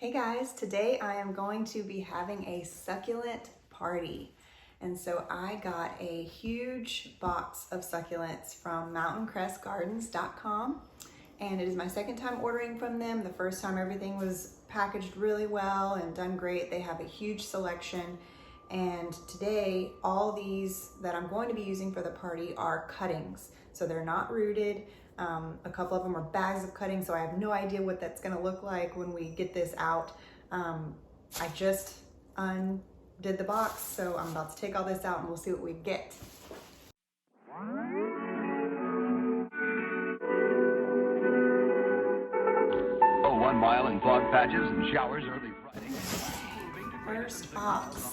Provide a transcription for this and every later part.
Hey guys, today I am going to be having a succulent party. And so I got a huge box of succulents from mountaincrestgardens.com. And it is my second time ordering from them. The first time everything was packaged really well and done great. They have a huge selection. And today, all these that I'm going to be using for the party are cuttings. So they're not rooted. A couple of them are bags of cuttings, so I have no idea what that's gonna look like when we get this out. I just undid the box, so I'm about to take all this out and we'll see what we get. Oh, 1 mile in fog patches and showers early Friday. First box.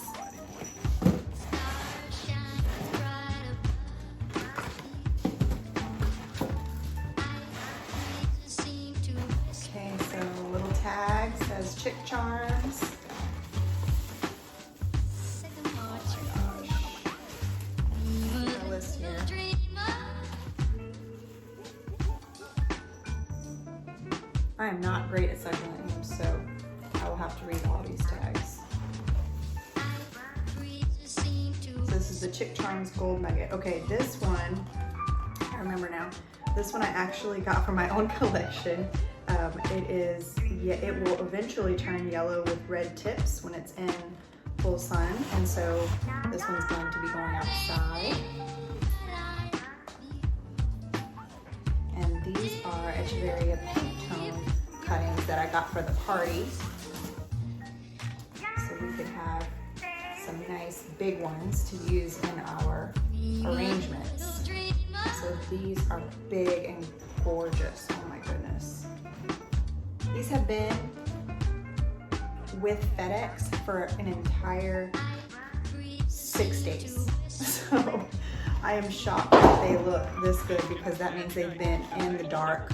Tag says chick charms. Oh my gosh. The list here. I am not great at succulent names, so I will have to read all these tags. So this is the Chick Charms Gold Nugget. Okay, this one, I remember now. This one I actually got from my own collection. It will eventually turn yellow with red tips when it's in full sun, and so this one's going to be going outside. And these are Echeveria pink tone cuttings that I got for the party. So we could have some nice big ones to use in our arrangements. So these are big and gorgeous. Oh my goodness. These have been with FedEx for an entire 6 days. So I am shocked that they look this good, because that means they've been in the dark,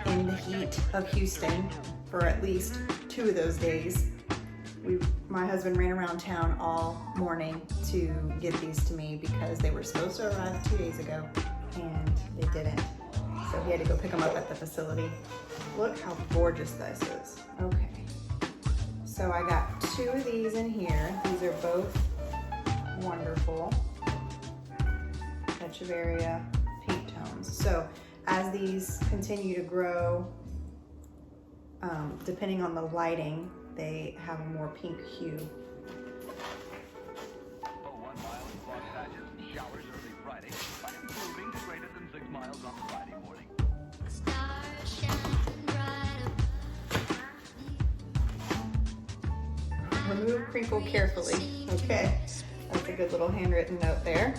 in the heat of Houston for at least 2 of those days. My husband ran around town all morning to get these to me because they were supposed to arrive 2 days ago and they didn't. So he had to go pick them up at the facility. Look how gorgeous this is. Okay. So I got 2 of these in here. These are both wonderful. Echeveria pink tones. So as these continue to grow, depending on the lighting, they have a more pink hue. Oh, 1 mile in fog patches and showers early Friday, but improving to greater than 6 miles on Friday morning. Remove crinkle carefully. Okay, that's a good little handwritten note there.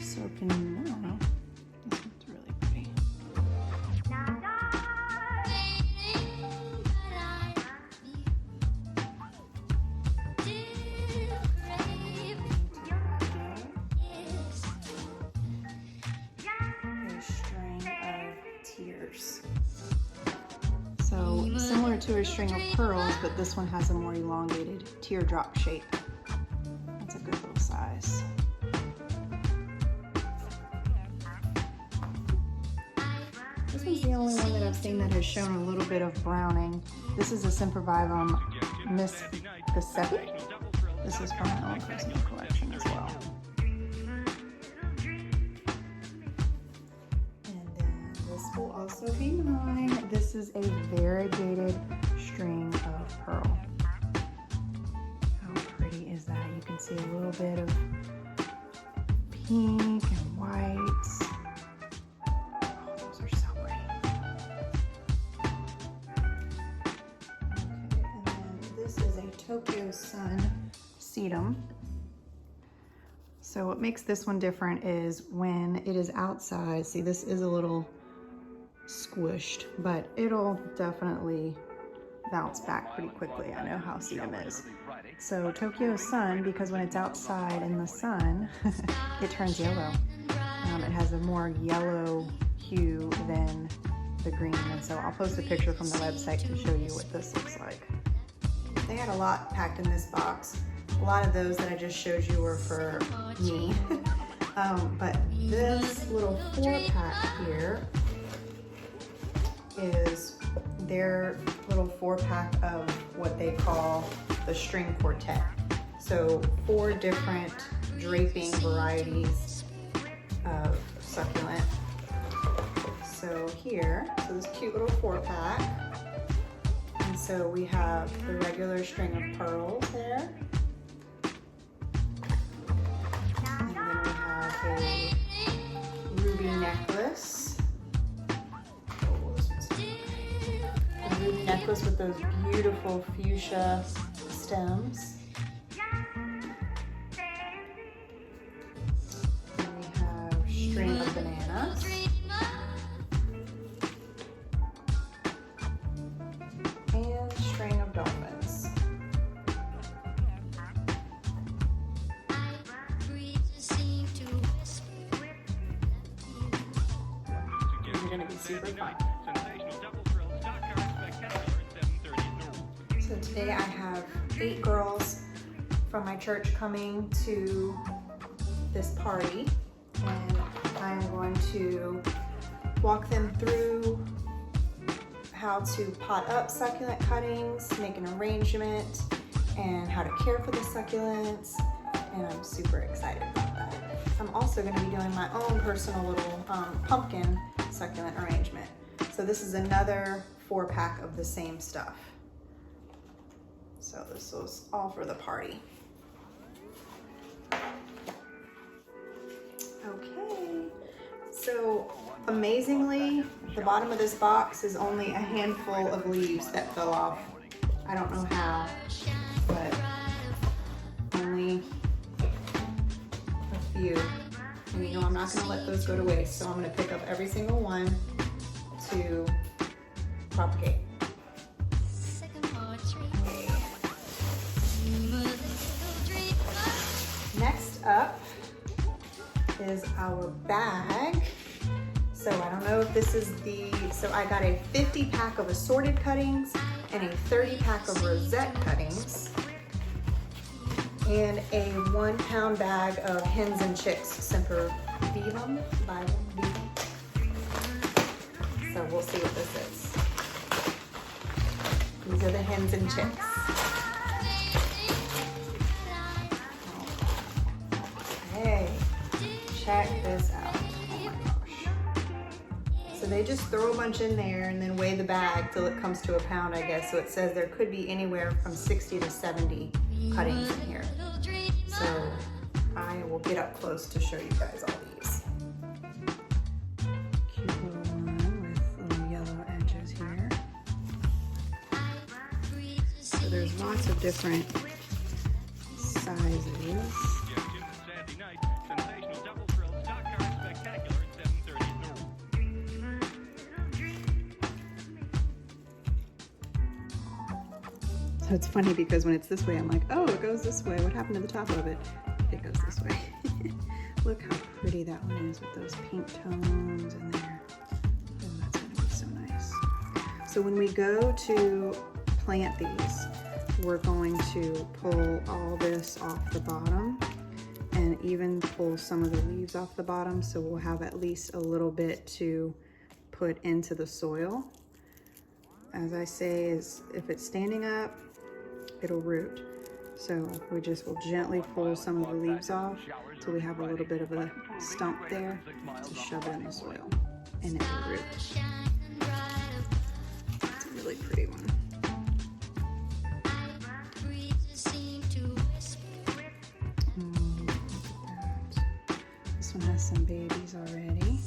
Soaking, I don't know. This one's really pretty. A string of tears. So similar to a string of pearls, but this one has a more elongated teardrop shape. That's a good little size. This one's the only one that I've seen that has shown a little bit of browning. This is a Sempervivum Miss Giuseppe. This is from my own personal collection as well. And then this will also be mine. This is a variegated string of pearl. How pretty is that? You can see a little bit of pink and white. Tokyo Sun sedum. So what makes this one different is when it is outside, see, this is a little squished, but it'll definitely bounce back pretty quickly. I know how sedum is. So Tokyo Sun, because when it's outside in the sun, it turns yellow. It has a more yellow hue than the green, and so I'll post a picture from the website to show you what this looks like. They had a lot packed in this box. A lot of those that I just showed you were for me. But this little 4-pack here is their little 4-pack of what they call the string quartet. So 4 different draping varieties of succulent. So here, so this cute little 4-pack. And so we have the regular string of pearls there. And then we have a ruby necklace. Oh, this one's a ruby necklace with those beautiful fuchsia stems. And we have string of bananas. And string of dolphins. These are going to be super fun. So today I have 8 girls from my church coming to this party, and I'm going to walk them through how to pot up succulent cuttings, make an arrangement, and how to care for the succulents, and I'm super excited about that. I'm also going to be doing my own personal little pumpkin succulent arrangement. So this is another 4-pack of the same stuff. So this was all for the party. Okay, so amazingly, the bottom of this box is only a handful of leaves that fell off. I don't know how, but only a few. And you know I'm not gonna let those go to waste, so I'm gonna pick up every single one to propagate. Okay. Next up is our bag. So I don't know if this is so I got a 50-pack of assorted cuttings and a 30-pack of rosette cuttings and a 1-pound bag of hens and chicks, Semper Vivum. So we'll see what this is. These are the hens and chicks. Okay, check this out. So they just throw a bunch in there and then weigh the bag till it comes to a pound, I guess. So it says there could be anywhere from 60 to 70 cuttings in here. So I will get up close to show you guys all these. Cute little one with little yellow edges here. So there's lots of different sizes. So it's funny because when it's this way, I'm like, oh, it goes this way. What happened to the top of it? It goes this way. Look how pretty that one is with those pink tones in there. Oh, that's gonna be so nice. So when we go to plant these, we're going to pull all this off the bottom and even pull some of the leaves off the bottom, so we'll have at least a little bit to put into the soil. As I say, is if it's standing up, it'll root. So we just will gently pull some of the leaves off so we have a little bit of a stump there to shove in the soil, and it will root. It's a really pretty one. This one has some babies already.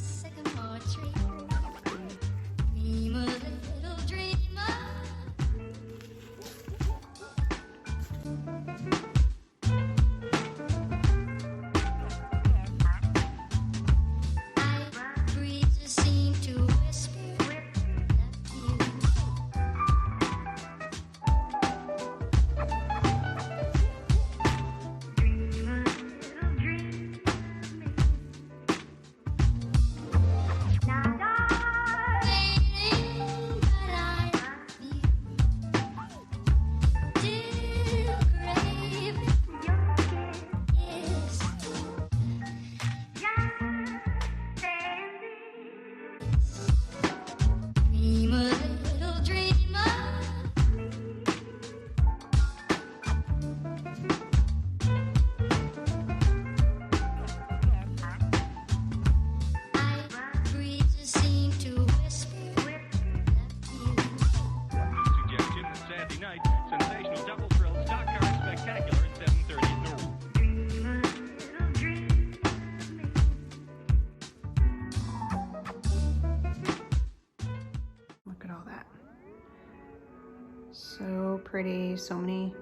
pretty. So many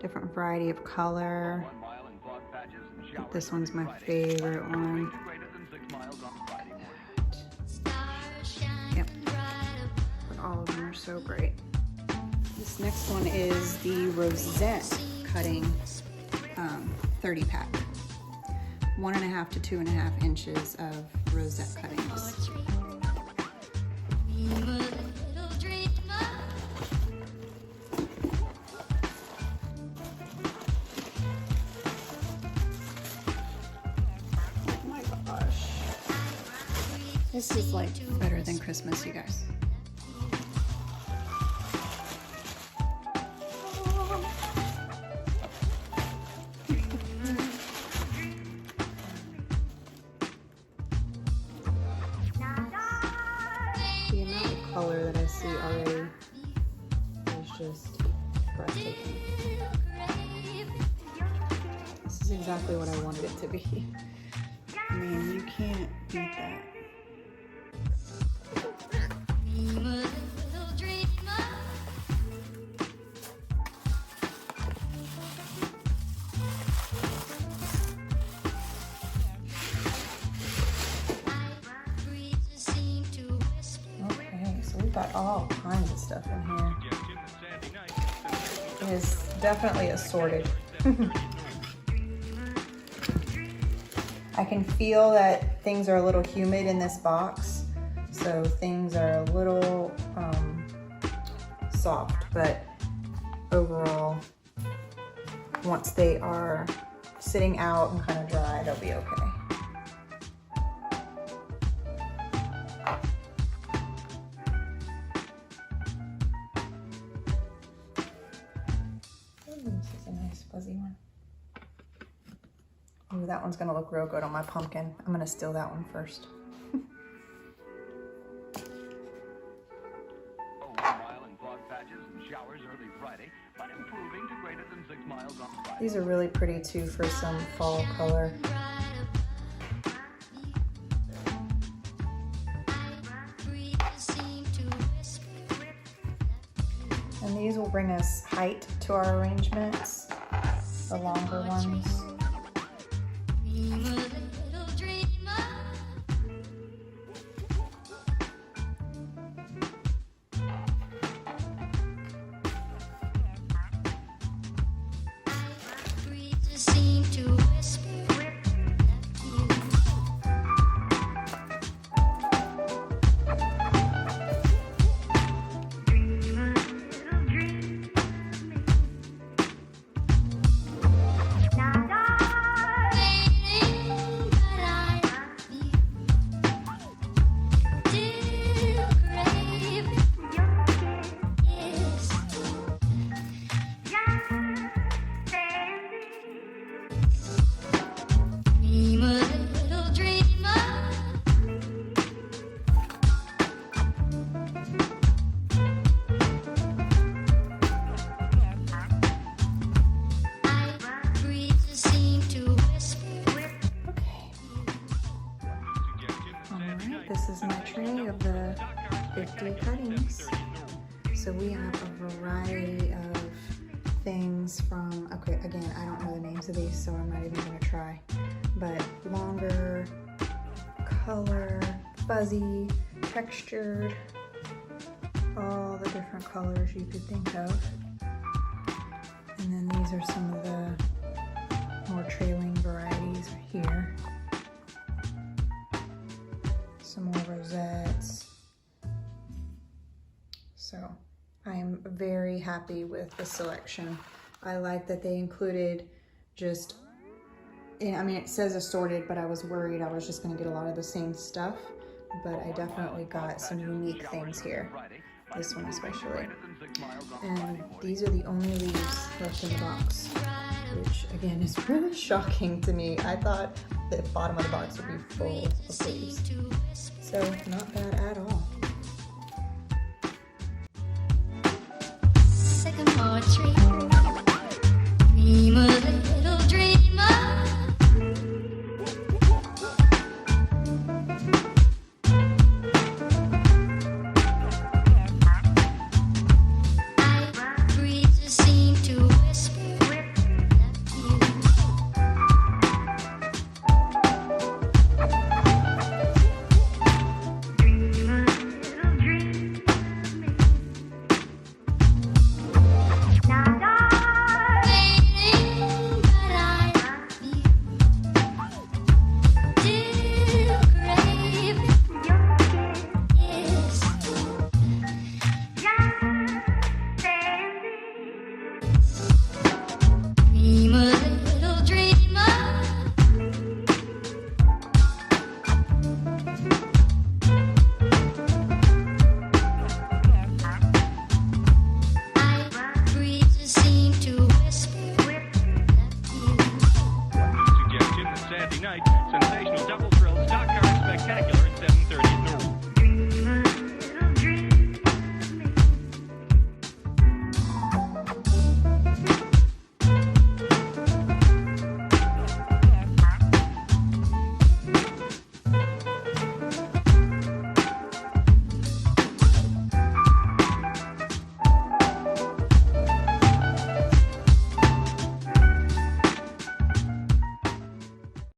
different variety of color. 1 mile in fog patches and I think showers this one's my Friday. favorite one. Moving to greater than 6 miles on Friday morning. Yep. But all of them are so great. This next one is the rosette cutting 30 pack. 1.5 to 2.5 inches of rosette cuttings. Oh my gosh. This is like better than Christmas, you guys. The amount of color that I see already is just breathtaking. This is exactly what I wanted it to be. I mean, you can't beat that. Okay, so we've got all kinds of stuff in here. It is definitely assorted. I can feel that things are a little humid in this box, so things are a little soft, but overall, once they are sitting out and kind of dry, they'll be okay. This is a nice fuzzy one. Ooh, that one's gonna look real good on my pumpkin. I'm gonna steal that one first. 1 mile in fog patches and showers early Friday, but improving to greater than 6 miles on Friday. These are really pretty too for some fall color. And these will bring us height to our arrangements, the longer ones. This is my tray of the 50 cuttings. So we have a variety of things from, okay, again, I don't know the names of these, so I'm not even gonna try. But longer, color, fuzzy, textured, all the different colors you could think of. And then these are some of the more trailing varieties here. Some more rosettes. So I am very happy with the selection. I like that they included just, I mean, it says assorted, but I was worried I was just gonna get a lot of the same stuff, but I definitely got some unique things here. This one especially. And these are the only leaves left in the box, which again is really shocking to me. I thought the bottom of the box would be full of leaves. So not bad at all.